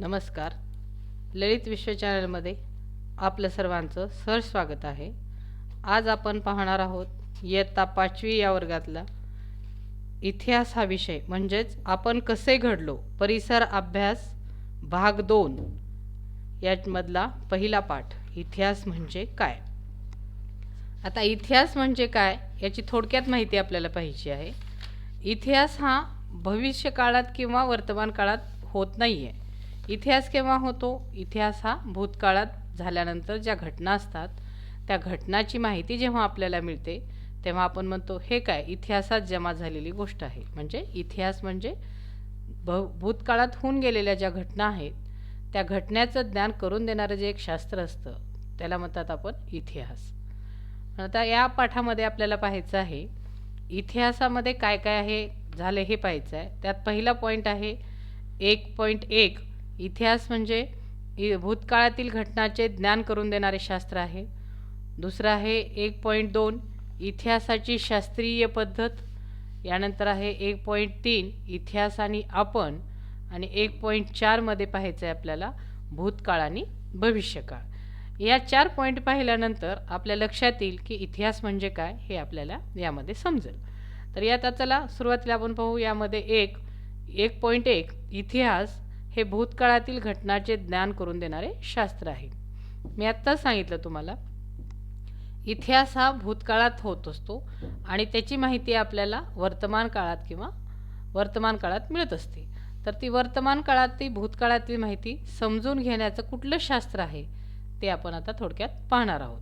नमस्कार. ललित विश्व चॅनलमध्ये आपलं सर्वांचं सहर्ष स्वागत आहे. आज आपण पाहणार आहोत इयत्ता 5वी या वर्गातला इतिहास हा विषय, म्हणजेच आपण कसे घडलो, परिसर अभ्यास भाग 2 यामधला पहिला पाठ, इतिहास म्हणजे काय. आता इतिहास म्हणजे काय याची थोडक्यात माहिती आपल्याला पाहिजे आहे. इतिहास हा भविष्य काळात किंवा वर्तमान काळात होत नाही आहे. इतिहास केव्हा होतो? इतिहास हा भूतकाळात झाल्यानंतर ज्या घटना असतात त्या घटनाची माहिती जेव्हा आपल्याला मिळते तेव्हा आपण म्हणतो हे काय, इतिहासात जमा झालेली गोष्ट आहे. म्हणजे इतिहास म्हणजे भूतकाळात होऊन गेलेल्या ज्या घटना आहेत त्या घटनेचं ज्ञान करून देणारं जे एक शास्त्र असतं त्याला म्हणतात आपण इतिहास. आता या पाठामध्ये आपल्याला पाहायचं आहे इतिहासामध्ये काय काय आहे झाले हे पाहायचं आहे. त्यात पहिला पॉईंट आहे 1.1, इतिहास म्हणजे भूतकाळातील घटनाचे ज्ञान करून देणारे शास्त्र आहे. दुसरं आहे 1.2, इतिहासाची शास्त्रीय पद्धत. यानंतर आहे 1.3, इतिहास आणि आपण. आणि 1.4 मध्ये पाहायचं आहे आपल्याला भूतकाळ आणि भविष्यकाळ. या 4 पॉईंट पाहिल्यानंतर आपल्या लक्षात येईल की इतिहास म्हणजे काय हे आपल्याला यामध्ये समजेल. तर यात चला सुरुवातीला आपण पाहू. यामध्ये 1.1, इतिहास हे भूतकाळातील घटनाचे ज्ञान करून देणारे शास्त्र आहे. मी आत्ताच सांगितलं तुम्हाला इतिहास हा भूतकाळात होत असतो आणि त्याची माहिती आपल्याला वर्तमान काळात किंवा वर्तमान काळात मिळत असते. तर ती वर्तमान काळात ती भूतकाळातली माहिती समजून घेण्याचं कुठलं शास्त्र आहे ते आपण आता थोडक्यात पाहणार आहोत.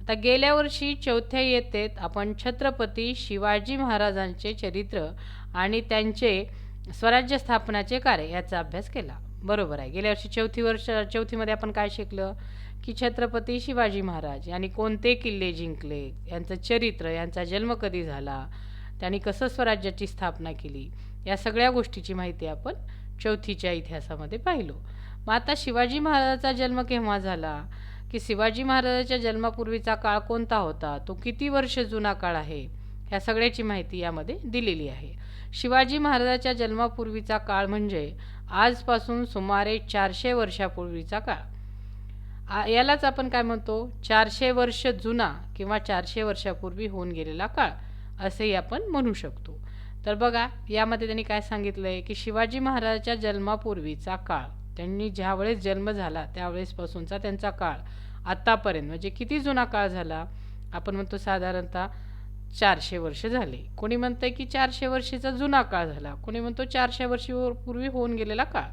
आता गेल्या वर्षी 4थ्या इयत्तेत आपण छत्रपती शिवाजी महाराजांचे चरित्र आणि त्यांचे स्वराज्य स्थापनाचे कार्य याचा अभ्यास केला. बरोबर आहे. गेल्या वर्षी चौथीमध्ये आपण काय शिकलं की छत्रपती शिवाजी महाराज यांनी कोणते किल्ले जिंकले, यांचं चरित्र, यांचा जन्म कधी झाला, त्यांनी कसं स्वराज्याची स्थापना केली, या सगळ्या गोष्टीची माहिती आपण चौथीच्या इतिहासामध्ये पाहिलो. मग आता शिवाजी महाराजांचा जन्म केव्हा झाला, की शिवाजी महाराजांच्या जन्मापूर्वीचा काळ कोणता होता, तो किती वर्ष जुना काळ आहे, ह्या सगळ्याची माहिती यामध्ये दिलेली आहे. शिवाजी महाराजांच्या जन्मापूर्वीचा काळ म्हणजे आजपासून सुमारे 400 वर्षापूर्वीचा काळ. यालाच आपण काय म्हणतो, 400 वर्ष जुना किंवा 400 वर्षापूर्वी होऊन गेलेला काळ असेही आपण म्हणू शकतो. तर बघा यामध्ये त्यांनी काय सांगितलं आहे की शिवाजी महाराजांच्या जन्मापूर्वीचा काळ, त्यांनी ज्यावेळेस जन्म झाला त्यावेळेसपासूनचा त्यांचा काळ आत्तापर्यंत म्हणजे किती जुना काळ झाला, आपण म्हणतो साधारणतः 400 वर्ष झाले. कोणी म्हणतंय की 400 वर्षाचा जुना काळ झाला, कोणी म्हणतो 400 वर्षापूर्वी होऊन गेलेला काळ.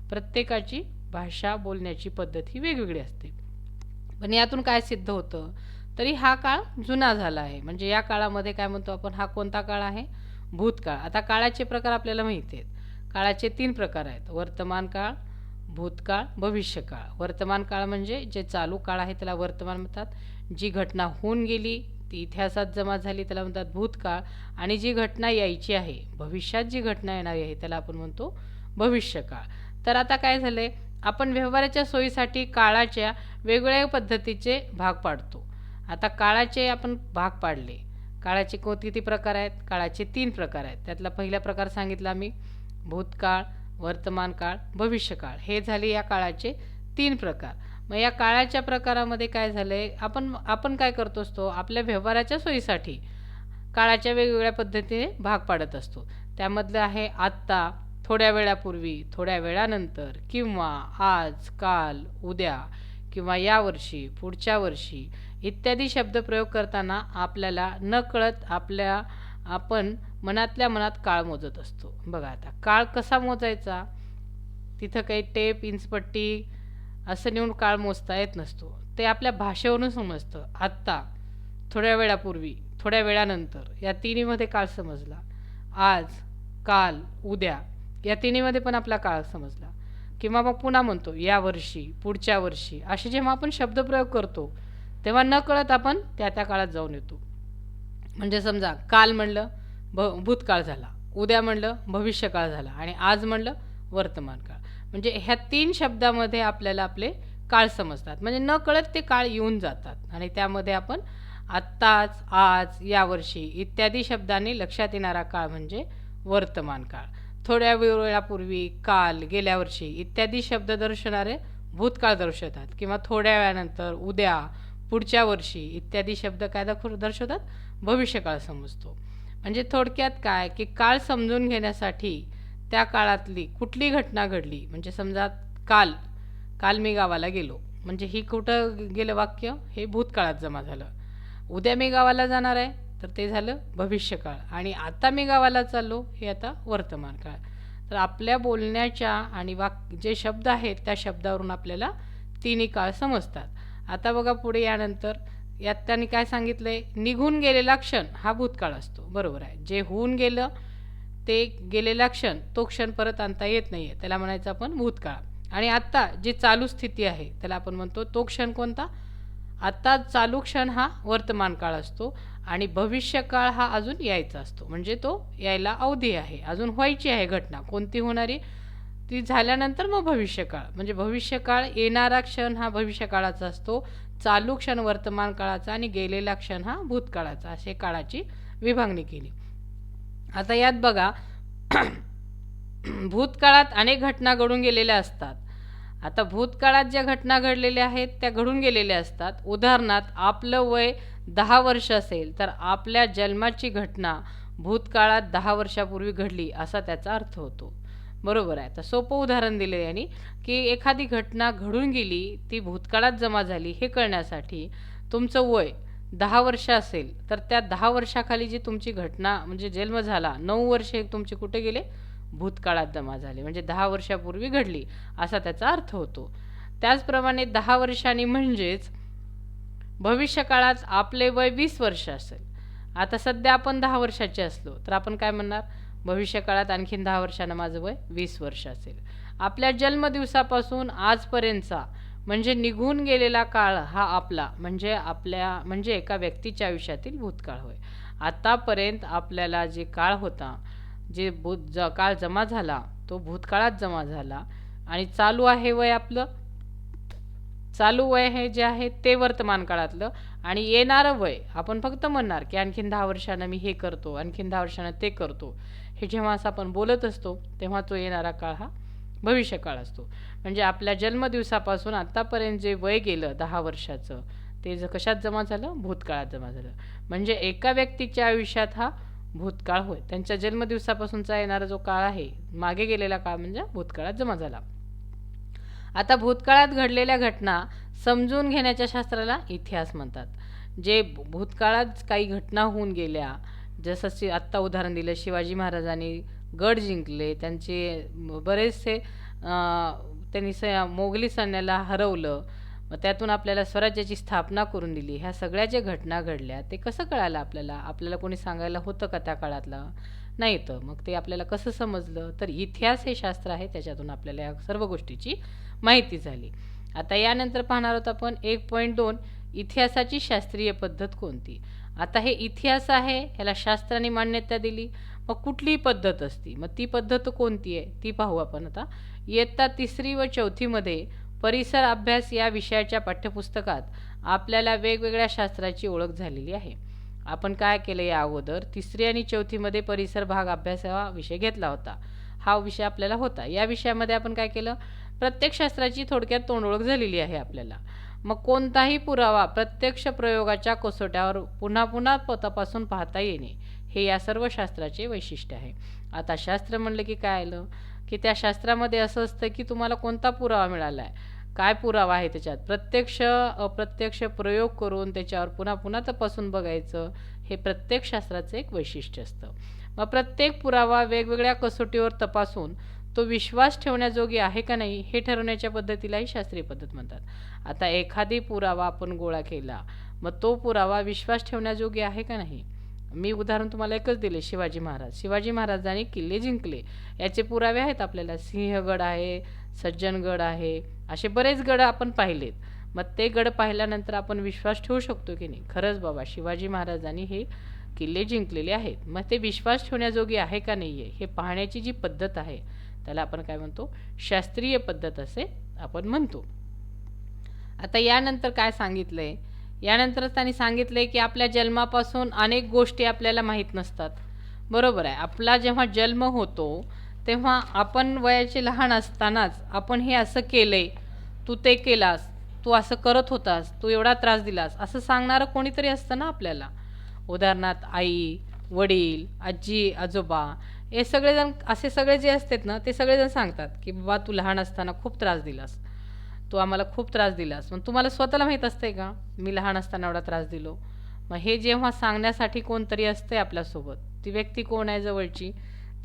प्रत्येकाची भाषा बोलण्याची पद्धत ही वेगवेगळी असते. पण यातून काय सिद्ध होतं, तरी हा काळ जुना झाला आहे. म्हणजे या काळामध्ये काय म्हणतो आपण, हा कोणता काळ आहे, भूतकाळ. आता काळाचे प्रकार आपल्याला माहिती आहेत. काळाचे 3 प्रकार आहेत, वर्तमान काळ, भूतकाळ, भविष्यकाळ. वर्तमान काळ म्हणजे जे चालू काळ आहे त्याला वर्तमान म्हणतात. जी घटना होऊन गेली ती इतिहासात जमा झाली त्याला म्हणतात भूतकाळ. आणि जी घटना यायची आहे, भविष्यात जी घटना येणारी आहे त्याला आपण म्हणतो भविष्यकाळ. तर आता काय झालंय, आपण व्यवहाराच्या सोयीसाठी काळाच्या वेगवेगळ्या पद्धतीचे भाग पाडतो. आता काळाचे आपण भाग पाडले. काळाचे किती प्रकार आहेत, काळाचे 3 प्रकार आहेत. त्यातला पहिला प्रकार सांगितला मी, भूतकाळ, वर्तमान काळ, भविष्यकाळ. हे झाले या काळाचे 3 प्रकार. मग या काळाच्या प्रकारामध्ये काय झालंय, आपण काय करतो असतो, आपल्या व्यवहाराच्या सोयीसाठी काळाच्या वेगवेगळ्या पद्धतीने भाग पाडत असतो. त्यामधलं आहे आत्ता, थोड्या वेळापूर्वी, थोड्या वेळानंतर, किंवा आज, काल, उद्या, किंवा या वर्षी, पुढच्या वर्षी इत्यादी शब्द प्रयोग करताना आपल्याला नकळत आपण मनातल्या मनात काळ मोजत असतो. बघा आता काळ कसा मोजायचा, तिथं काही टेप, इंचपट्टी असं नेऊन काळ मोजता येत नसतो. ते आपल्या भाषेवरून समजतं. आत्ता, थोड्या वेळापूर्वी, थोड्या वेळानंतर, या तिन्हीमध्ये काळ समजला. आज, काल, उद्या, या तिन्हीमध्ये पण आपला काळ समजला. किंवा मग पुन्हा म्हणतो या वर्षी, पुढच्या वर्षी, असे जेव्हा आपण शब्दप्रयोग करतो तेव्हा नकळत आपण त्या काळात जाऊन येतो. म्हणजे समजा काल म्हणलं भूतकाळ झाला, उद्या म्हणलं भविष्यकाळ झाला, आणि आज म्हणलं वर्तमान काळ. म्हणजे ह्या 3 शब्दामध्ये आपल्याला आपले काळ समजतात. म्हणजे नकळत ते काळ येऊन जातात आणि त्यामध्ये आपण आत्ताच, आज, यावर्षी इत्यादी शब्दांनी लक्षात येणारा काळ म्हणजे वर्तमान काळ. थोड्या वेळापूर्वी, काल, गेल्या वर्षी इत्यादी शब्द दर्शवणारे भूतकाळ दर्शवतात, किंवा थोड्या वेळानंतर, उद्या, पुढच्या वर्षी इत्यादी शब्द काय दर्शवतात, भविष्यकाळ समजतो. म्हणजे थोडक्यात काय की काळ समजून घेण्यासाठी त्या काळातली कुठली घटना घडली, म्हणजे समजा काल काल मी गावाला गेलो, म्हणजे ही कुठं गेलं वाक्य, हे भूतकाळात जमा झालं. उद्या मी गावाला जाणार आहे, तर ते झालं भविष्यकाळ. आणि आता मी गावाला चाललो, हे आता वर्तमान काळ. तर आपल्या बोलण्याच्या आणि जे शब्द आहेत त्या शब्दावरून आपल्याला तिन्ही काळ समजतात. आता बघा पुढे यानंतर यात त्यांनी काय सांगितलंय, निघून गेलेला क्षण हा भूतकाळ असतो. बरोबर आहे. जे होऊन गेलं ते गेलेला क्षण, तो क्षण परत आणता येत नाहीये, त्याला म्हणायचं आपण भूतकाळ. आणि आता जी चालू स्थिती आहे त्याला आपण म्हणतो तो क्षण कोणता, आता चालू क्षण हा वर्तमान काळ असतो. आणि भविष्यकाळ हा अजून यायचा असतो, म्हणजे तो यायला अवधी आहे, अजून व्हायची आहे घटना. कोणती होणारी, ती झाल्यानंतर मग भविष्यकाळ. म्हणजे भविष्यकाळ, येणारा क्षण हा भविष्यकाळाचा असतो, चालू क्षण वर्तमान काळाचा आणि गेलेला क्षण हा भूतकाळाचा, असे काळाची विभागणी केली. आता यात बघा भूतकाळात अनेक घटना घडून गेलेल्या असतात. आता भूतकाळात ज्या घटना घडलेल्या आहेत त्या घडून गेलेल्या असतात. उदाहरणार्थ आपलं वय 10 वर्ष असेल तर आपल्या जन्माची घटना भूतकाळात 10 वर्षापूर्वी घडली असा त्याचा अर्थ होतो. बरोबर आहे. तर सोपं उदाहरण दिलं यांनी की एखादी घटना घडून गेली, ती भूतकाळात जमा झाली, हे कळण्यासाठी तुमचं वय 10 वर्ष असेल तर त्या 10 वर्षाखाली जी तुमची घटना म्हणजे जन्म झाला, 9 वर्षे तुमचे कुठे गेले, भूतकाळात जमा झाले, म्हणजे 10 वर्षापूर्वी घडली असा त्याचा अर्थ होतो. त्याचप्रमाणे 10 वर्षांनी म्हणजेच भविष्यकाळात आपले वय 20 वर्ष असेल. आता सध्या आपण 10 वर्षाचे असलो तर आपण काय म्हणणार, भविष्यकाळात आणखीन 10 वर्षांना माझं वय 20 वर्ष असेल. आपल्या जन्मदिवसापासून आजपर्यंतचा म्हणजे निघून गेलेला काळ हा आपला म्हणजे एका व्यक्तीच्या आयुष्यातील भूतकाळ होय. आतापर्यंत आपल्याला जे काळ होता, काळ जमा झाला तो भूतकाळात जमा झाला. आणि चालू आहे वय आपलं, चालू वय हे जे आहे ते वर्तमान काळातलं. आणि येणारं वय आपण फक्त म्हणणार की आणखीन 10 वर्षांना मी हे करतो, आणखीन 10 वर्षांना ते करतो, हे जेव्हा असं आपण बोलत असतो तेव्हा तो येणारा काळ हा भविष्यकाळ असतो. म्हणजे आपल्या जन्मदिवसापासून आतापर्यंत जे वय गेलं 10 वर्षाचं, ते कशात जमा झालं, भूतकाळात जमा झालं. म्हणजे एका व्यक्तीच्या आयुष्यात हा भूतकाळ होय. त्यांच्या जन्मदिवसापासूनचा येणारा जो काळ आहे, मागे गेलेला काळ, म्हणजे भूतकाळात जमा झाला. आता भूतकाळात घडलेल्या घटना समजून घेण्याच्या शास्त्राला इतिहास म्हणतात. जे भूतकाळात काही घटना होऊन गेल्या, जसं आत्ता उदाहरण दिलं, शिवाजी महाराजांनी गड जिंकले, त्यांचे बरेचसे त्यांनी मोगली सैन्याला हरवलं, मग त्यातून आपल्याला स्वराज्याची स्थापना करून दिली, ह्या सगळ्या ज्या घटना घडल्या ते कसं कळालं आपल्याला कोणी सांगायला होतं का त्या काळातला, नाही. तर मग ते आपल्याला कसं समजलं, तर इतिहास हे शास्त्र आहे, त्याच्यातून आपल्याला या सर्व गोष्टीची माहिती झाली. आता यानंतर पाहणार आहोत आपण 1.2 इतिहासाची शास्त्रीय पद्धत कोणती. आता हे इतिहास आहे, ह्याला शास्त्राने मान्यता दिली, मग कुठली पद्धत असती, मग ती पद्धत कोणती आहे ती पाहू आपण. आता इयत्ता 3री व 4थीमध्ये परिसर अभ्यास या विषयाच्या पाठ्यपुस्तकात आपल्याला वेगवेगळ्या शास्त्राची ओळख झालेली आहे. आपण काय केलं, या अगोदर 3री आणि 4थीमध्ये परिसर भाग अभ्यास हा विषय घेतला होता. हा विषय आपल्याला होता. या विषयामध्ये आपण काय केलं, प्रत्येक शास्त्राची थोडक्यात तोंडओळख झालेली आहे आपल्याला. मग कोणताही पुरावा प्रत्यक्ष प्रयोगाच्या कसोट्यावर पुन्हा पुन्हा तपासून पाहता येणे, हे या सर्व शास्त्राचे वैशिष्ट्य आहे. आता शास्त्र म्हणलं की काय आलं, की त्या शास्त्रामध्ये असं असतं की तुम्हाला कोणता पुरावा मिळाला आहे, काय पुरावा आहे, त्याच्यात प्रत्यक्ष अप्रत्यक्ष प्रयोग करून त्याच्यावर पुन्हा पुन्हा तपासून बघायचं, हे प्रत्येक शास्त्राचं एक वैशिष्ट्य असतं. मग प्रत्येक पुरावा वेगवेगळ्या कसोटीवर तपासून तो विश्वास ठेवण्याजोगी आहे का नाही हे ठरवण्याच्या पद्धतीलाही शास्त्रीय पद्धत म्हणतात. आता एखादी पुरावा आपण गोळा केला, मग तो पुरावा विश्वास ठेवण्याजोगी आहे का नाही. मी उदाहरण तुम्हाला एकच दिले, शिवाजी महाराजांनी किल्ले जिंकले, याचे पुरावे आहेत आपल्याला. सिंहगड आहे, सज्जनगड आहे, असे बरेच गड आपण पाहिलेत. मग ते गड पाहिल्यानंतर आपण विश्वास ठेवू शकतो की नाही, खरंच बाबा शिवाजी महाराजांनी हे किल्ले जिंकलेले आहेत, मग ते विश्वास ठेवण्याजोगी आहे का नाही आहे हे पाहण्याची जी पद्धत आहे त्याला आपण काय म्हणतो, शास्त्रीय पद्धत असे आपण म्हणतो. आता यानंतर काय सांगितलंय, यानंतरच त्यांनी सांगितलंय की आपल्या जन्मापासून अनेक गोष्टी आपल्याला माहीत नसतात. बरोबर आहे. आपला जेव्हा जन्म होतो तेव्हा आपण वयाचे लहान असतानाच आपण हे असं केलंय, तू ते केलास, तू असं करत होतास, तू एवढा त्रास दिलास, असं सांगणारं कोणीतरी असतं ना आपल्याला. उदाहरणार्थ आई, वडील, आजी, आजोबा, हे सगळेजण, असे सगळे जे असतात ना, ते सगळेजण सांगतात की बाबा तू लहान असताना खूप त्रास दिलास, तू आम्हाला खूप त्रास दिलास. मग तुम्हाला स्वतःला माहीत असतंय का मी लहान असताना एवढा त्रास दिलो? मग हे जेव्हा सांगण्यासाठी कोणतरी असते आपल्यासोबत, ती व्यक्ती कोण आहे जवळची?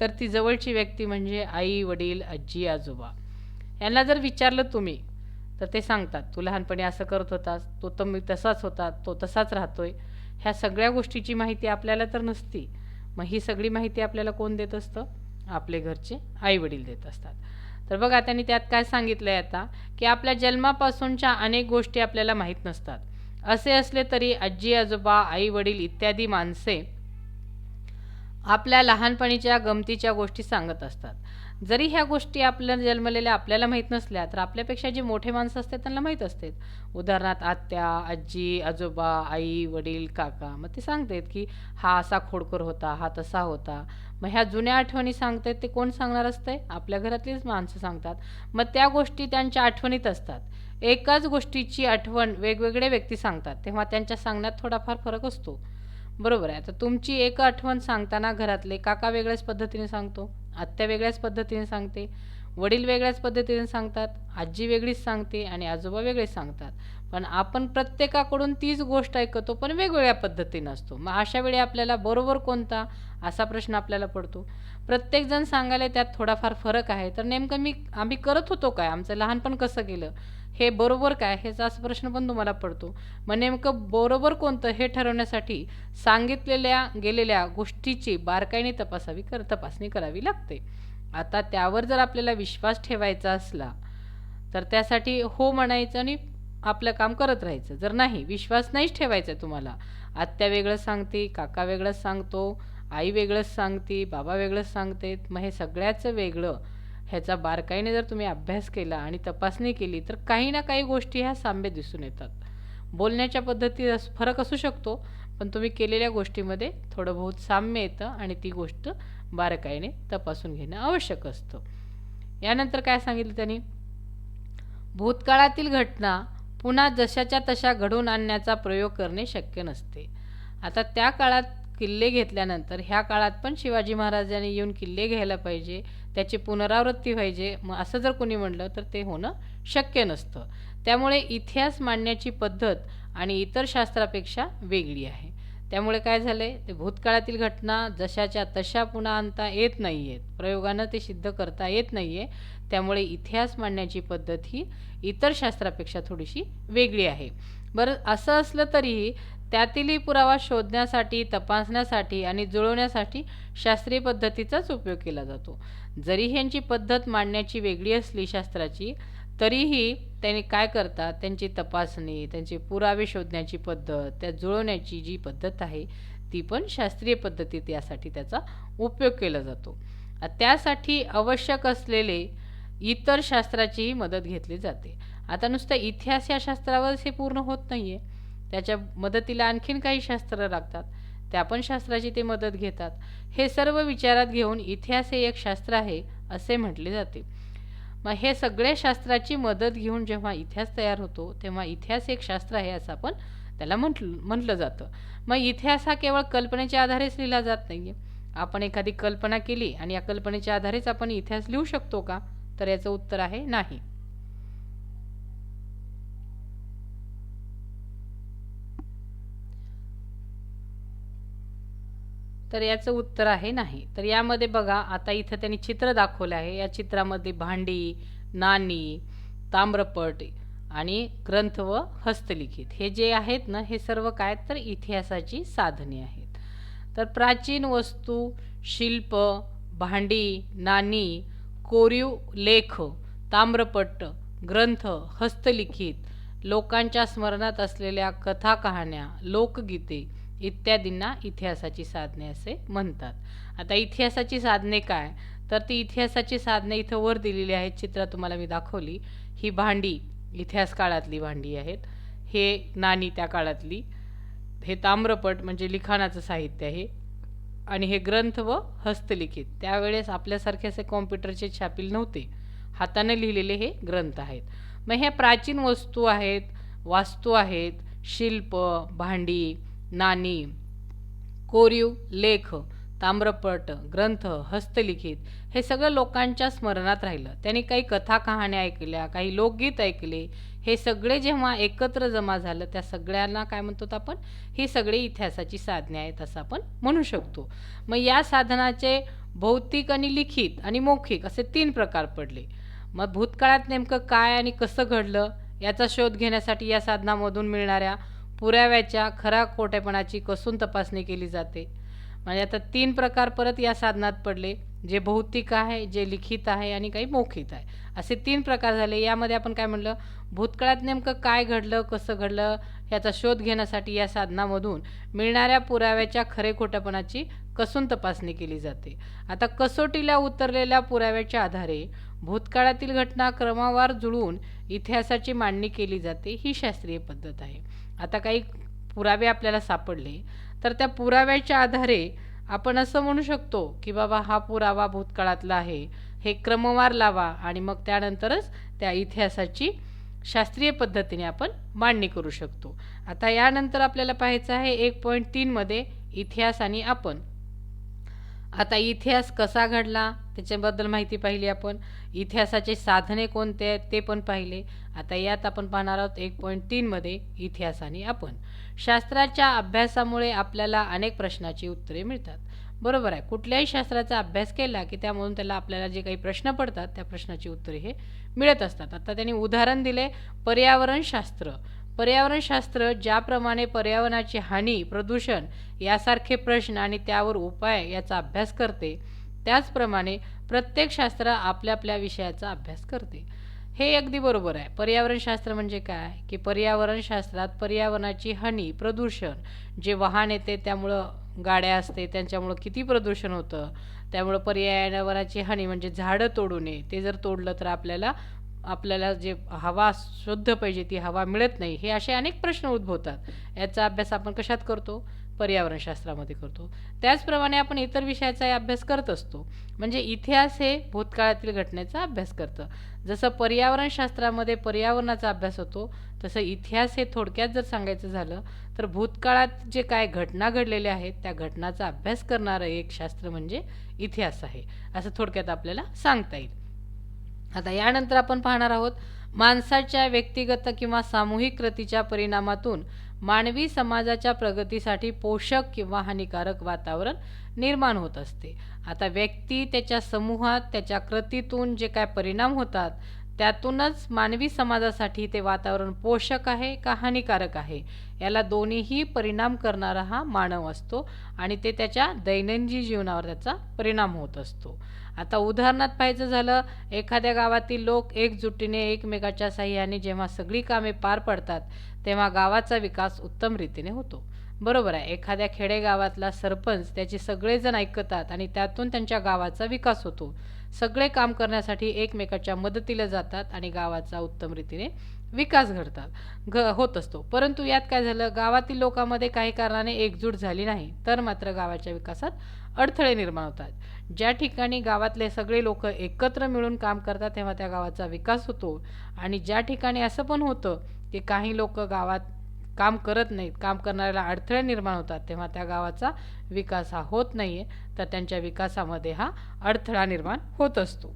तर ती जवळची व्यक्ती म्हणजे आई, वडील, आजी, आजोबा. यांना जर विचारलं तुम्ही तर ते सांगतात, तू लहानपणी असं करत होतास, तो तर मी तसाच होता, तो तसाच राहतोय. ह्या सगळ्या गोष्टीची माहिती आपल्याला तर नसती. मग ही सगळी माहिती आपल्याला कोण देत असतं? आपले घरचे आई वडील देत असतात. तर बघा त्यांनी त्यात काय सांगितलं आहे आता, की आपल्या जन्मापासूनच्या अनेक गोष्टी आपल्याला माहीत नसतात. असे असले तरी आजी, आजोबा, आई वडील इत्यादी माणसे आपल्या लहानपणीच्या गमतीच्या गोष्टी सांगत असतात. जरी ह्या गोष्टी आपल्या जन्मलेल्या आपल्याला माहीत नसल्या तर आपल्यापेक्षा जे मोठे माणसं असतात त्यांना माहीत असतात. उदाहरणार्थ आत्या, आजी, आजोबा, आई, वडील, काका. मग ते सांगतात की हा असा खोडकर होता, हा तसा होता. मग ह्या जुन्या आठवणी सांगतात ते कोण सांगणार असते? आपल्या घरातलीच माणसं सांगतात. मग त्या गोष्टी त्यांच्या आठवणीत असतात. एकाच गोष्टीची आठवण वेगवेगळे व्यक्ती सांगतात तेव्हा त्यांच्या सांगण्यात थोडाफार फरक असतो. बरोबर आहे. आता तुमची एक आठवण सांगताना घरातले काका वेगळ्याच पद्धतीने सांगतो, आत्या वेगळ्याच पद्धतीने सांगते, वडील वेगळ्याच पद्धतीने सांगतात, आजी वेगळीच सांगते आणि आजोबा वेगळेच सांगतात. पण आपण प्रत्येकाकडून तीच गोष्ट ऐकतो पण वेगवेगळ्या पद्धतीने असतो. मग अशा वेळी आपल्याला बरोबर कोणता असा प्रश्न आपल्याला पडतो. प्रत्येकजण सांगायला त्यात थोडाफार फरक आहे. तर नेमकं आम्ही करत होतो काय, आमचं लहानपण कसं गेलं, हे बरोबर काय, ह्याचा असा प्रश्न पण तुम्हाला पडतो. मग नेमकं बरोबर कोणतं हे ठरवण्यासाठी सांगितलेल्या गेलेल्या गोष्टीची बारकाईने तपासणी करावी लागते. आता त्यावर जर आपल्याला विश्वास ठेवायचा असला तर त्यासाठी हो म्हणायचं आणि आपलं काम करत राहायचं. जर नाही, विश्वास नाहीच ठेवायचा तुम्हाला, आत्या वेगळं सांगते, काका वेगळंच सांगतो, आई वेगळंच सांगते, बाबा वेगळंच सांगते, मग हे सगळ्याचं वेगळं, ह्याचा बारकाईने जर तुम्ही अभ्यास केला आणि तपासणी केली तर काही ना काही गोष्टी ह्या साम्य दिसून येतात. बोलण्याच्या पद्धतीत फरक असू शकतो पण तुम्ही केलेल्या गोष्टीमध्ये थोडं बहुत साम्य येतं आणि ती गोष्ट बारकाईने तपासून घेणं आवश्यक असतं. यानंतर काय सांगितलं त्यांनी, भूतकाळातील घटना पुन्हा जशाच्या तशा घडवून आणण्याचा प्रयोग करणे शक्य नसते. आता त्या काळात किल्ले घेतल्यानंतर ह्या काळात पण शिवाजी महाराजांनी येऊन किल्ले घ्यायला पाहिजे, त्याची पुनरावृत्ती पाहिजे, मग असं जर कोणी म्हणलं तर ते होणं शक्य नसतं. त्यामुळे इतिहास मांडण्याची पद्धत आणि इतर शास्त्रापेक्षा वेगळी आहे. त्यामुळे काय झालंय, ते भूतकाळातील घटना जशाच्या तशा पुन्हा आणता येत नाही आहेत, प्रयोगानं ते सिद्ध करता येत नाही आहे. त्यामुळे इतिहास मांडण्याची पद्धत ही इतर शास्त्रापेक्षा थोडीशी वेगळी आहे. बरं, असं असलं तरीही त्यातीलही पुरावा शोधण्यासाठी, तपासण्यासाठी आणि जुळवण्यासाठी शास्त्रीय पद्धतीचाच उपयोग केला जातो. जरी ह्यांची पद्धत मांडण्याची वेगळी असली शास्त्राची, तरीही त्यांनी काय करतात, त्यांची तपासणी, त्यांचे पुरावे शोधण्याची पद्धत, त्या जुळवण्याची जी पद्धत आहे ती पण शास्त्रीय पद्धतीत यासाठी त्याचा उपयोग केला जातो. त्यासाठी आवश्यक असलेले इतर शास्त्राचीही मदत घेतली जाते. आता नुसतं इतिहास या शास्त्रावरच हे पूर्ण होत नाही आहे, त्याच्या मदतीला आणखीन काही शास्त्र लागतात, त्या पण शास्त्राची ते मदत घेतात. हे सर्व विचारात घेऊन इतिहास हे एक शास्त्र आहे असे म्हटले जाते. मग हे सगळ्या शास्त्राची मदत घेऊन जेव्हा इतिहास तयार होतो तेव्हा इतिहास एक शास्त्र आहे असं आपण त्याला म्हटलं जातं. मग इतिहास हा केवळ कल्पनेच्या आधारेच लिहिला जात नाही आहे. आपण एखादी कल्पना केली आणि या कल्पनेच्या आधारेच आपण इतिहास लिहू शकतो का, तर याचं उत्तर आहे नाही. तर याचं उत्तर आहे नाही. तर यामध्ये बघा, आता इथं त्यांनी चित्र दाखवलं आहे. या चित्रामध्ये भांडी, नाणी, ताम्रपट आणि ग्रंथ व हस्तलिखित हे जे आहेत ना, हे सर्व काय तर इतिहासाची साधने आहेत. तर प्राचीन वस्तू, शिल्प, भांडी, नाणी, कोरीव लेख, ताम्रपट, ग्रंथ, हस्तलिखित, लोकांच्या स्मरणात असलेल्या कथा कहाण्या, लोकगीते इत्यादींना इतिहासाची साधने असे म्हणतात. आता इतिहासाची साधने काय, तर ती इतिहासाची साधने इथं वर दिलेली आहेत, चित्र तुम्हाला मी दाखवली. ही भांडी इतिहास काळातली भांडी आहेत, हे नाणी त्या काळातली, हे ताम्रपट म्हणजे लिखाणाचं साहित्य आहे, आणि हे ग्रंथ व हस्तलिखित. त्यावेळेस आपल्यासारखे असे कॉम्प्युटरचे छापील नव्हते, हाताने लिहिलेले हे ग्रंथ आहेत. मग हे प्राचीन वस्तू आहेत, वास्तू आहेत, शिल्प, भांडी, नाणी, कोरीव, लेख, ताम्रपट, ग्रंथ, हस्तलिखित हे सगळं लोकांच्या स्मरणात राहिलं. त्यांनी काही कथा कहाण्या ऐकल्या, काही लोकगीत ऐकले. हे सगळे जेव्हा एकत्र जमा झालं, त्या सगळ्यांना काय म्हणतो आपण, ही सगळी इतिहासाची साधने आहेत असं आपण म्हणू शकतो. मग या साधनाचे भौतिक आणि लिखित आणि मौखिक असे 3 प्रकार पडले. मग भूतकाळात नेमकं काय आणि कसं घडलं याचा शोध घेण्यासाठी या साधनामधून मिळणाऱ्या पुराव्याच्या खरा खोटेपणाची कसून तपासणी केली जाते. म्हणजे आता 3 प्रकार परत या साधनात पडले, जे भौतिक आहे, जे लिखित आहे आणि काही मौखिक आहे, असे 3 प्रकार झाले. यामध्ये आपण काय म्हणलं, भूतकाळात नेमकं काय घडलं, कसं घडलं याचा शोध घेण्यासाठी या साधनामधून मिळणाऱ्या पुराव्याच्या खरे खोटेपणाची कसून तपासणी केली जाते. आता कसोटीला उतरलेल्या पुराव्याच्या आधारे भूतकाळातील घटना क्रमवार जुळवून इतिहासाची मांडणी केली जाते. ही शास्त्रीय पद्धत आहे. आता काही पुरावे आपल्याला सापडले तर त्या पुराव्याच्या आधारे आपण असं म्हणू शकतो की बाबा हा पुरावा भूतकाळातला आहे, हे क्रमवार लावा आणि मग त्यानंतरच त्या इतिहासाची शास्त्रीय पद्धतीने आपण मांडणी करू शकतो. आता यानंतर आपल्याला पाहायचं आहे 1.3 मध्ये इतिहास आणि आपण. आता इतिहास कसा घडला त्याच्याबद्दल माहिती पाहिली आपण. इतिहासाचे साधने कोणते आहेत ते पण पाहिले. आता यात आपण पाहणार आहोत 1.3 मध्ये इतिहास आणि आपण. शास्त्राच्या अभ्यासामुळे आपल्याला अनेक प्रश्नाची उत्तरे मिळतात. बरोबर आहे. कुठल्याही शास्त्राचा अभ्यास केला की त्यामधून त्याला आपल्याला जे काही प्रश्न पडतात त्या प्रश्नाची उत्तरे हे मिळत असतात. आता त्यांनी उदाहरण दिले पर्यावरणशास्त्र. पर्यावरणशास्त्र ज्याप्रमाणे पर्यावरणाची हानी, प्रदूषण यासारखे प्रश्न आणि त्यावर उपाय याचा अभ्यास करते, त्याचप्रमाणे प्रत्येक शास्त्र आपल्या आपल्या विषयाचा अभ्यास करते. हे अगदी बरोबर आहे. पर्यावरणशास्त्र म्हणजे काय की पर्यावरणशास्त्रात पर्यावरणाची हानी, प्रदूषण, जे वाहन येते त्यामुळं गाड्या असते त्यांच्यामुळं किती प्रदूषण होतं, त्यामुळं पर्यावरणाची हानी म्हणजे झाडं तोडू नये, ते जर तोडलं तर आपल्याला जे हवा शुद्ध पाहिजे ती हवा मिळत नाही. हे असे अनेक प्रश्न उद्भवतात. याचा अभ्यास आपण कशात करतो, पर्यावरणशास्त्रामध्ये करतो. त्याचप्रमाणे आपण इतर विषयाचाही अभ्यास करत असतो. म्हणजे इतिहास हे भूतकाळातील घटनेचा अभ्यास करतं. जसं पर्यावरणशास्त्रामध्ये पर्यावरणाचा अभ्यास होतो, तसं इतिहास हे थोडक्यात जर सांगायचं झालं तर भूतकाळात जे काय घटना घडलेल्या आहेत त्या घटनाचा अभ्यास करणारं एक शास्त्र म्हणजे इतिहास आहे, असं थोडक्यात आपल्याला सांगता येईल. आता यानंतर आपण पाहणार आहोत माणसाच्या व्यक्तिगत किंवा सामूहिक कृतीच्या परिणामातून मानवी समाजाच्या प्रगतीसाठी पोषक किंवा हानिकारक वातावरण निर्माण होत असते. आता व्यक्ती त्याच्या समूहात त्याच्या कृतीतून जे काय परिणाम होतात त्यातूनच मानवी समाजासाठी ते वातावरण पोषक आहे का हानिकारक आहे याला दोन्हीही परिणाम करणारा हा मानव असतो आणि ते त्याच्या दैनंदिन जीवनावर त्याचा परिणाम होत असतो. आता उदाहरणात पाहायचं झालं, एखाद्या गावातील लोक एकजुटीने एकमेकाच्या साह्याने जेव्हा सगळी कामे पार पडतात तेव्हा गावाचा विकास उत्तम रीतीने होतो. बरोबर आहे. एखाद्या खेडेगावातला सरपंच त्याचे सगळेजण ऐकतात आणि त्यातून त्यांच्या गावाचा विकास होतो. सगळे काम करण्यासाठी एकमेकाच्या मदतीला जातात आणि गावाचा उत्तम रीतीने विकास होत असतो. परंतु यात काय झालं, गावातील लोकांमध्ये काही कारणाने एकजूट झाली नाही तर मात्र गावाच्या विकासात अडथळे निर्माण होतात. ज्या ठिकाणी गावातले सगळे लोक एकत्र मिळून काम करतात तेव्हा त्या गावाचा विकास होतो आणि ज्या ठिकाणी असं पण होतं की काही लोक गावात काम करत नाहीत, काम करणाऱ्याला अडथळे निर्माण होतात, तेव्हा त्या गावाचा विकास हा होत नाहीये, तर त्यांच्या विकासामध्ये हा अडथळा निर्माण होत असतो.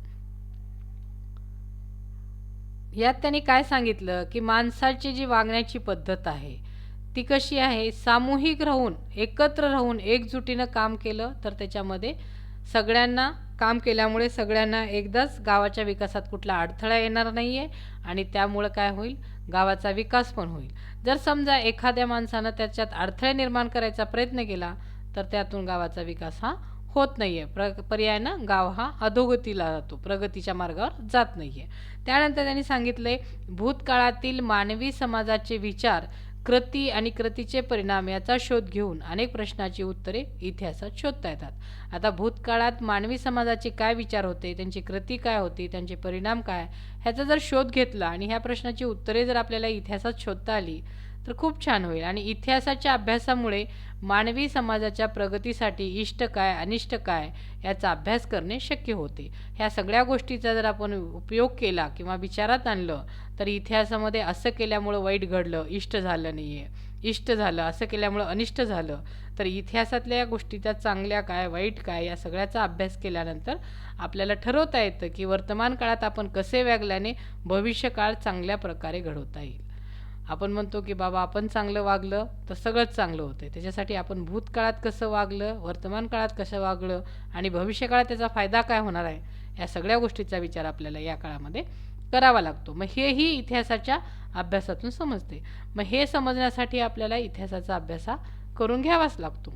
यात त्यांनी काय सांगितलं की माणसाची जी वागण्याची पद्धत आहे ती कशी आहे, सामूहिक राहून एकत्र राहून एकजुटीनं काम केलं तर त्याच्यामध्ये सगळ्यांना काम केल्यामुळे सगळ्यांना एकदाच गावाच्या विकासात कुठला अडथळा येणार नाहीये आणि त्यामुळे काय होईल, गावाचा विकास पण होईल. जर समजा एखाद्या माणसानं त्याच्यात अडथळे निर्माण करायचा प्रयत्न केला तर त्यातून गावाचा विकास हा होत नाहीये. पर्यायानं गाव हा अधोगतीला जातो, प्रगतीच्या मार्गावर जात नाहीये. त्यानंतर त्यांनी सांगितलंय भूतकाळातील मानवी समाजाचे विचार, कृती आणि कृतीचे परिणाम याचा शोध घेऊन अनेक प्रश्नाची उत्तरे इतिहासात शोधता येतात. आता भूतकाळात मानवी समाजाचे काय विचार होते, त्यांची कृती काय होती, त्यांचे परिणाम काय, ह्याचा जर शोध घेतला आणि ह्या प्रश्नाची उत्तरे जर आपल्याला इतिहासात शोधता आली तर खूप छान होईल. आणि इतिहासाच्या अभ्यासामुळे मानवी समाजाच्या प्रगतीसाठी इष्ट काय अनिष्ट काय याचा अभ्यास करणे शक्य होते. ह्या सगळ्या गोष्टीचा जर आपण उपयोग केला किंवा विचारात आणलं तर इतिहासामध्ये असं केल्यामुळं वाईट घडलं, इष्ट झालं नाही आहे, इष्ट झालं असं केल्यामुळं अनिष्ट झालं, तर इतिहासातल्या या गोष्टीच्या चांगल्या काय वाईट काय या सगळ्याचा अभ्यास केल्यानंतर आपल्याला ठरवता येतं की वर्तमान काळात आपण कसे वागल्याने भविष्यकाळ चांगल्या प्रकारे घडवता येईल. आपण म्हणतो की बाबा आपण चांगलं वागलं तर सगळंच चांगलं होतं. त्याच्यासाठी आपण भूतकाळात कसं वागलं, वर्तमान काळात कसं वागलं आणि भविष्यकाळात त्याचा फायदा काय होणार आहे, या सगळ्या गोष्टीचा विचार आपल्याला या काळामध्ये करावा लागतो. मग हेही इतिहासाच्या अभ्यासातून समजते. मग हे समजण्यासाठी आपल्याला इतिहासाचा अभ्यास करून घ्यावाच लागतो.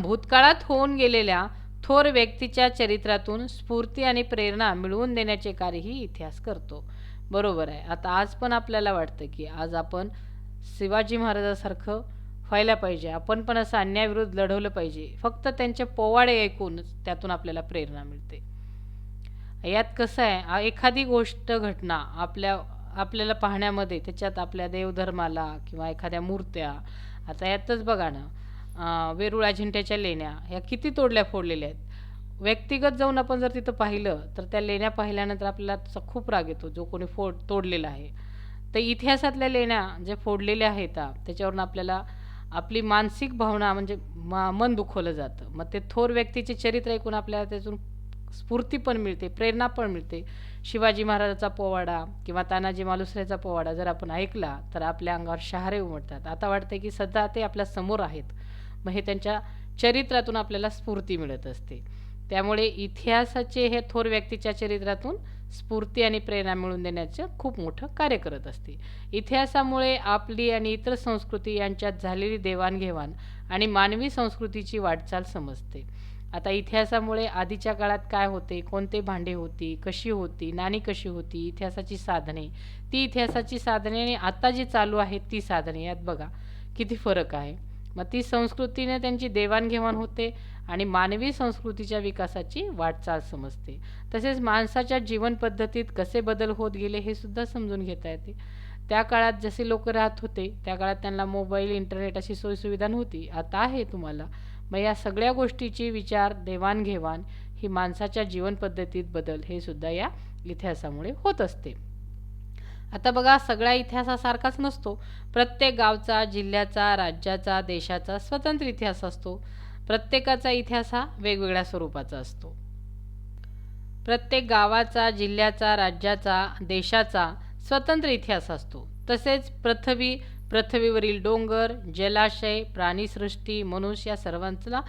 भूतकाळात होऊन गेलेल्या थोर व्यक्तीच्या चरित्रातून स्फूर्ती आणि प्रेरणा मिळवून देण्याचे कार्यही इतिहास करतो. बरोबर आहे. आता आज पण आपल्याला वाटतं की आज आपण शिवाजी महाराजासारखं व्हायला पाहिजे, आपण पण असं अन्यायाविरुद्ध लढवलं पाहिजे. फक्त त्यांचे पोवाडे ऐकूनच त्यातून आपल्याला प्रेरणा मिळते. यात कसं आहे, एखादी गोष्ट घटना आपल्याला पाहण्यामध्ये त्याच्यात आपल्या देवधर्माला किंवा एखाद्या मूर्त्या, आता यातच बघा ना, वेरूळ अजिंठ्याच्या लेण्या ह्या किती तोडल्या फोडलेल्या आहेत. व्यक्तिगत जाऊन आपण जर तिथं पाहिलं तर त्या लेण्या पाहिल्यानंतर आपल्याला त्याचा खूप राग येतो जो कोणी तोडलेला आहे. तर इतिहासातल्या लेण्या जे फोडलेल्या आहेत त्याच्यावरून आपल्याला आपली मानसिक भावना म्हणजे मन दुखवलं जातं. मग ते थोर व्यक्तीचे चरित्र ऐकून आपल्याला त्यातून स्फूर्ती पण मिळते, प्रेरणा पण मिळते. शिवाजी महाराजाचा पोवाडा किंवा तानाजी मालुसरेचा पोवाडा जर आपण ऐकला तर आपल्या अंगावर शहारे उमटतात. आता वाटते की सध्या ते आपल्या समोर आहेत. मग हे त्यांच्या चरित्रातून आपल्याला स्फूर्ती मिळत असते. त्यामुळे इतिहासाचे हे थोर व्यक्तीच्या चरित्रातून स्फूर्ती आणि प्रेरणा मिळवून देण्याचं खूप मोठं कार्य करत असते. इतिहासामुळे आपली आणि इतर संस्कृती यांच्यात झालेली देवाणघेवाण आणि मानवी संस्कृतीची वाटचाल समजते. आता इतिहासामुळे आधीच्या काळात काय होते, कोणते भांडे होती, कशी होती, नाणी कशी होती, इतिहासाची साधने, ती इतिहासाची साधने आणि आता जी चालू आहेत ती साधने, यात बघा किती फरक आहे. मग ती संस्कृतीने त्यांची देवाणघेवाण होते आणि मानवी संस्कृतीच्या विकासाची वाटचाल समजते. तसेच माणसाच्या जीवन पद्धतीत कसे बदल होत गेले हे सुद्धा समजून घेता येते. त्या काळात जसे लोक राहत होते त्या काळात त्यांना मोबाईल, इंटरनेट अशी सोयीसुविधा नव्हती, आता आहे तुम्हाला. मग या सगळ्या गोष्टीची विचार देवाणघेवाण ही माणसाच्या जीवन पद्धतीत बदल हे सुद्धा या इतिहासामुळे होत असते. आता बघा, सगळा इतिहासासारखाच नसतो. प्रत्येक गावचा, जिल्ह्याचा, राज्याचा, देशाचा स्वतंत्र इतिहास असतो. प्रत्येकाचा इतिहास हा वेगवेगळ्या स्वरूपाचा असतो. प्रत्येक गावाचा, जिल्ह्याचा, राज्याचा, देशाचा स्वतंत्र इतिहास असतो. तसेच पृथ्वीवरील डोंगर, जलाशय, प्राणीसृष्टी, मनुष्य या सर्वांचा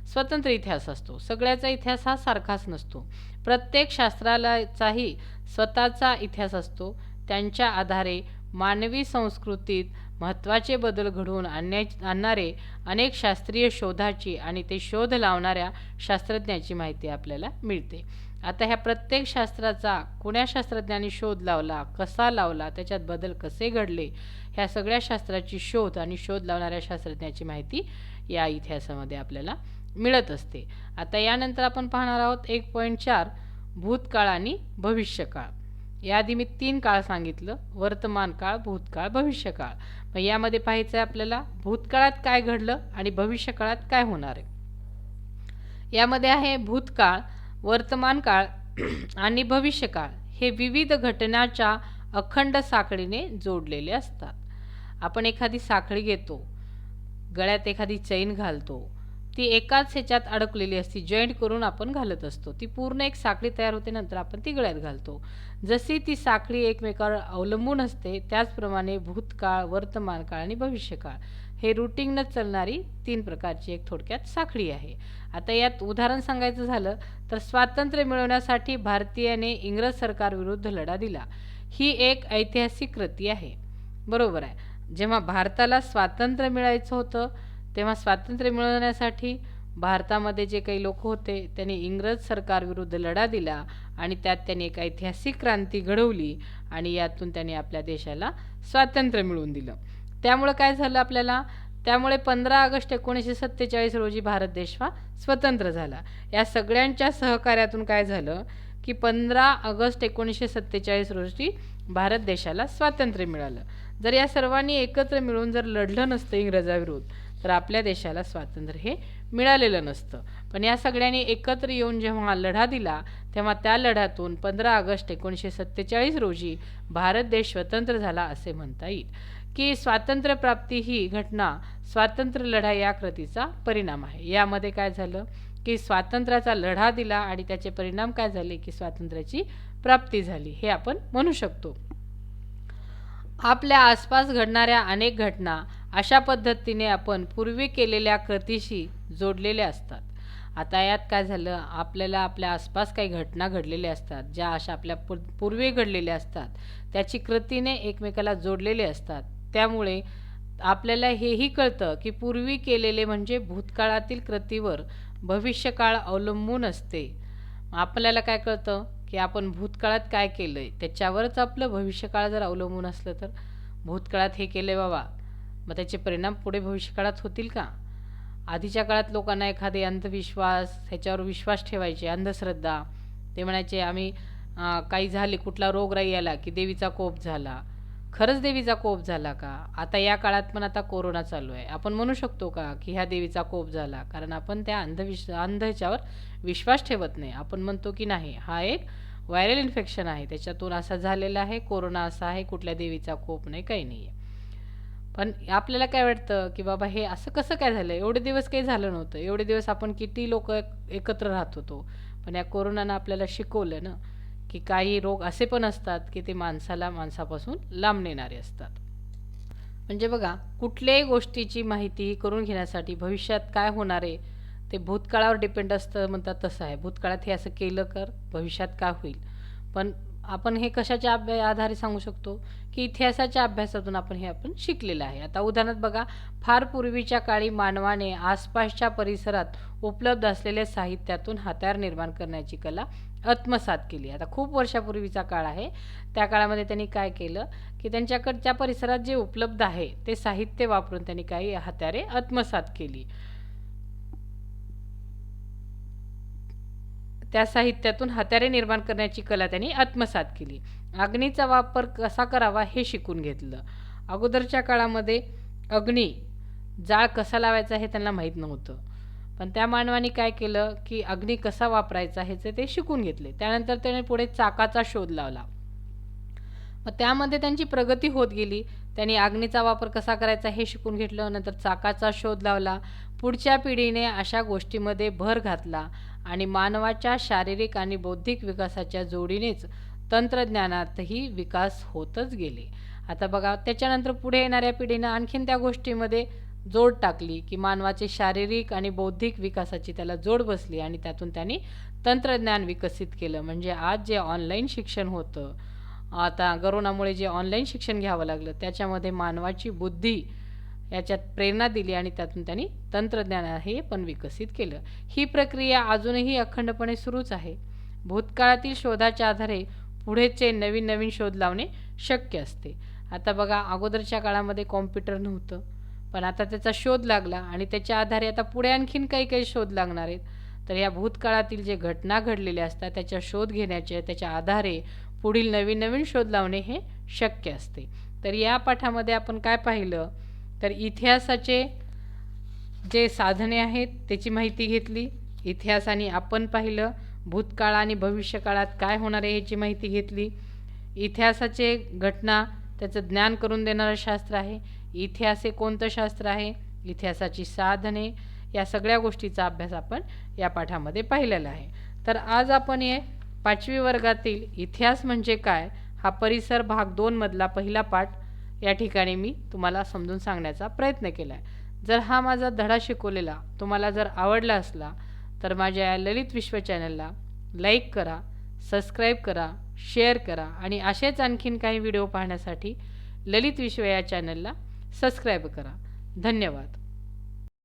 स्वतंत्र इतिहास असतो. सगळ्याचा इतिहास हा सारखाच नसतो. प्रत्येक शास्त्रालाचाही स्वतःचा इतिहास असतो. त्यांच्या आधारे मानवी संस्कृतीत महत्त्वाचे बदल घडवून आणणारे अनेक शास्त्रीय शोधाची आणि ते शोध लावणाऱ्या शास्त्रज्ञाची माहिती आपल्याला मिळते. आता ह्या प्रत्येक शास्त्राचा कोण्या शास्त्रज्ञांनी शोध लावला, कसा लावला, त्याच्यात बदल कसे घडले, ह्या सगळ्या शास्त्राची शोध आणि शोध लावणाऱ्या शास्त्रज्ञाची माहिती या इतिहासामध्ये आपल्याला मिळत असते. आता यानंतर आपण पाहणार आहोत 1.4 भूतकाळ आणि भविष्यकाळ. याआधी मी 3 काळ सांगितलं, वर्तमान काळ, भूतकाळ, भविष्यकाळ. मग यामध्ये पाहायचं आहे आपल्याला भूतकाळात काय घडलं आणि भविष्यकाळात काय होणार आहे. यामध्ये आहे भूतकाळ, वर्तमान काळ आणि भविष्यकाळ हे विविध घटनांच्या अखंड साखळीने जोडलेले असतात. आपण एखादी साखळी घेतो, गळ्यात एखादी चैन घालतो, ती एकाच ह्याच्यात अडकलेली असते, जॉईंट करून आपण घालत असतो. ती पूर्ण एक साखळी तयार होते, नंतर आपण ती गळ्यात घालतो. जशी ती साखळी एकमेकावर अवलंबून असते त्याचप्रमाणे भूतकाळ, वर्तमान काळ आणि भविष्यकाळ हे रुटीननं चालणारी 3 प्रकारची एक थोडक्यात साखळी आहे. आता यात उदाहरण सांगायचं झालं तर स्वातंत्र्य मिळवण्यासाठी भारतीयाने इंग्रज सरकारविरुद्ध लढा दिला, ही एक ऐतिहासिक कृती आहे. बरोबर आहे. जेव्हा भारताला स्वातंत्र्य मिळायचं होतं तेव्हा स्वातंत्र्य मिळवण्यासाठी भारतामध्ये जे काही लोक होते त्यांनी इंग्रज सरकारविरुद्ध लढा दिला आणि त्यात त्यांनी एक ऐतिहासिक क्रांती घडवली आणि यातून त्यांनी आपल्या देशाला स्वातंत्र्य मिळवून दिलं. त्यामुळे काय झालं आपल्याला, त्यामुळे 15 ऑगस्ट 1947 रोजी भारत देश हा स्वतंत्र झाला. या सगळ्यांच्या सहकार्यातून काय झालं की 15 ऑगस्ट 1947 रोजी भारत देशाला स्वातंत्र्य मिळालं. जर या सर्वांनी एकत्र मिळून जर लढलं नसतं इंग्रजाविरुद्ध तर आपल्या देशाला स्वातंत्र्य हे मिळालेलं नसतं. पण या सगळ्यांनी एकत्र येऊन जेव्हा लढा दिला तेव्हा त्या लढ्यातून 15 ऑगस्ट 1947 रोजी भारत देश स्वतंत्र झाला असे म्हणता येईल. की स्वातंत्र्यप्राप्ती ही घटना स्वातंत्र्य लढा या कृतीचा परिणाम आहे. यामध्ये काय झालं की स्वातंत्र्याचा लढा दिला आणि त्याचे परिणाम काय झाले की स्वातंत्र्याची प्राप्ती झाली हे आपण म्हणू शकतो. आपल्या आसपास घडणाऱ्या अनेक घटना अशा पद्धतीने आपण पूर्वी केलेल्या कृतीशी जोडलेल्या असतात. आता यात काय झालं, आपल्याला आपल्या आसपास काही घटना घडलेल्या असतात ज्या अशा आपल्या पूर्वी घडलेल्या असतात त्याची कृतीने एकमेकाला जोडलेले असतात. त्यामुळे आपल्याला हेही कळतं की पूर्वी केलेले म्हणजे भूतकाळातील कृतीवर भविष्यकाळ अवलंबून असते. आपल्याला काय कळतं की आपण भूतकाळात काय केलं आहे त्याच्यावरच आपलं भविष्यकाळ जर अवलंबून असलं तर भूतकाळात हे केलं बाबा मग त्याचे परिणाम पुढे भविष्यकाळात होतील का. आधीच्या काळात लोकांना एखादे अंधविश्वास ह्याच्यावर विश्वास ठेवायचे, अंधश्रद्धा. ते म्हणायचे आम्ही काही झाले कुठला रोगराई आला की देवीचा कोप झाला. खरंच देवीचा कोप झाला का. आता या काळात पण आता कोरोना चालू आहे, आपण म्हणू शकतो का की ह्या देवीचा कोप झाला, कारण आपण त्या अंधच्यावर विश्वास ठेवत नाही. आपण म्हणतो की नाही हा एक व्हायरल इन्फेक्शन आहे त्याच्यातून असा झालेला आहे, कोरोना असा आहे, कुठल्या देवीचा कोप नाही, काही नाही आहे. पण आपल्याला काय वाटतं की बाबा हे असं कसं काय झालं, एवढे दिवस काही झालं नव्हतं, एवढे दिवस आपण किती लोक एकत्र राहत होतो. पण या कोरोनानं आपल्याला शिकवलं ना की काही रोग असे पण असतात की ते माणसापासून लांब नेणारे असतात. म्हणजे बघा कुठल्याही गोष्टीची माहिती करून घेण्यासाठी भविष्यात काय होणार आहे ते भूतकाळावर डिपेंड असतं म्हणतात तसं आहे. भूतकाळात हे असं केलं कर भविष्यात काय होईल. पण आपण हे कशाच्या आधारे सांगू शकतो की इतिहासाच्या अभ्यासातून आपण शिकलेलं आहे. आता उदाहरणार्थ बघा, फार पूर्वीच्या काळी मानवाने आसपासच्या परिसरात उपलब्ध असलेल्या साहित्यातून हत्यार निर्माण करण्याची कला आत्मसात केली. आता खूप वर्षापूर्वीचा काळ आहे, त्या काळामध्ये त्यांनी काय केलं की त्यांच्याकडच्या परिसरात जे उपलब्ध आहे ते साहित्य वापरून त्यांनी काही हत्यारे आत्मसात केली. त्या साहित्यातून हत्यारे निर्माण करण्याची कला त्यांनी आत्मसात केली. अग्नीचा वापर कसा करावा हे शिकून घेतलं. अगोदरच्या काळामध्ये अग्नी जाळ कसा लावायचा हे त्यांना माहीत नव्हतं, पण त्या मानवाने काय केलं की अग्नी कसा वापरायचा ह्याचे ते शिकून घेतले. त्यानंतर त्याने पुढे चाकाचा शोध लावला, मग त्यामध्ये त्यांची प्रगती होत गेली. त्यांनी अग्नीचा वापर कसा करायचा हे शिकून घेतलं, नंतर चाकाचा शोध लावला. पुढच्या पिढीने अशा गोष्टीमध्ये भर घातला आणि मानवाच्या शारीरिक आणि बौद्धिक विकासाच्या जोडीनेच तंत्रज्ञानातही विकास होतच गेले. आता बघा त्याच्यानंतर पुढे येणाऱ्या पिढीनं आणखीन त्या गोष्टीमध्ये जोड टाकली की मानवाचे शारीरिक आणि बौद्धिक विकासाची त्याला जोड बसली आणि त्यातून त्यांनी तंत्रज्ञान विकसित केलं. म्हणजे आज जे ऑनलाईन शिक्षण होतं, आता कोरोनामुळे जे ऑनलाईन शिक्षण घ्यावं लागलं त्याच्यामध्ये मानवाची बुद्धी याच्यात प्रेरणा दिली आणि त्यातून त्यांनी तंत्रज्ञान हे पण विकसित केलं. ही प्रक्रिया अजूनही अखंडपणे सुरूच आहे. भूतकाळातील शोधाच्या आधारे पुढेचे नवीन नवीन शोध लावणे शक्य असते. आता बघा अगोदरच्या काळामध्ये कॉम्प्युटर नव्हतं, पण आता त्याचा शोध लागला आणि त्याच्या आधारे आता पुढे आणखीन काही शोध लागणार आहेत. तर या भूतकाळातील जे घटना घडलेल्या असतात त्याचा शोध घेण्याचे, त्याच्या आधारे पुढील नवीन नवीन शोध लावणे हे शक्य असते. तर या पाठामध्ये आपण काय पाहिलं तर इतिहासाचे जे साधने आहेत त्याची माहिती घेतली, इतिहासाने आपण पाहिलं, भूतकाळ आणि भविष्यकाळात काय होणार आहे याची माहिती घेतली. इतिहासाचे घटना त्याचं ज्ञान करून देणारं शास्त्र आहे. इतिहास हे कोणतं शास्त्र आहे, इतिहासाची साधने, या सगळ्या गोष्टीचा अभ्यास आपण या पाठामध्ये पाहिलेला आहे. तर आज आपण हे 5वी वर्गातील इतिहास म्हणजे काय हा परिसर भाग 2 मधला पहिला पाठ या ठिकाणी मी तुम्हाला समजून सांगण्याचा प्रयत्न केला आहे. जर हा माझा धडा शिकवलेला तुम्हाला जर आवडला असला तर माझ्या ललित विश्व चॅनलला लाईक करा, सबस्क्राईब करा, शेअर करा आणि असेच आणखीन काही व्हिडिओ पाहण्यासाठी ललित विश्व या चॅनलला सबस्क्राईब करा. धन्यवाद.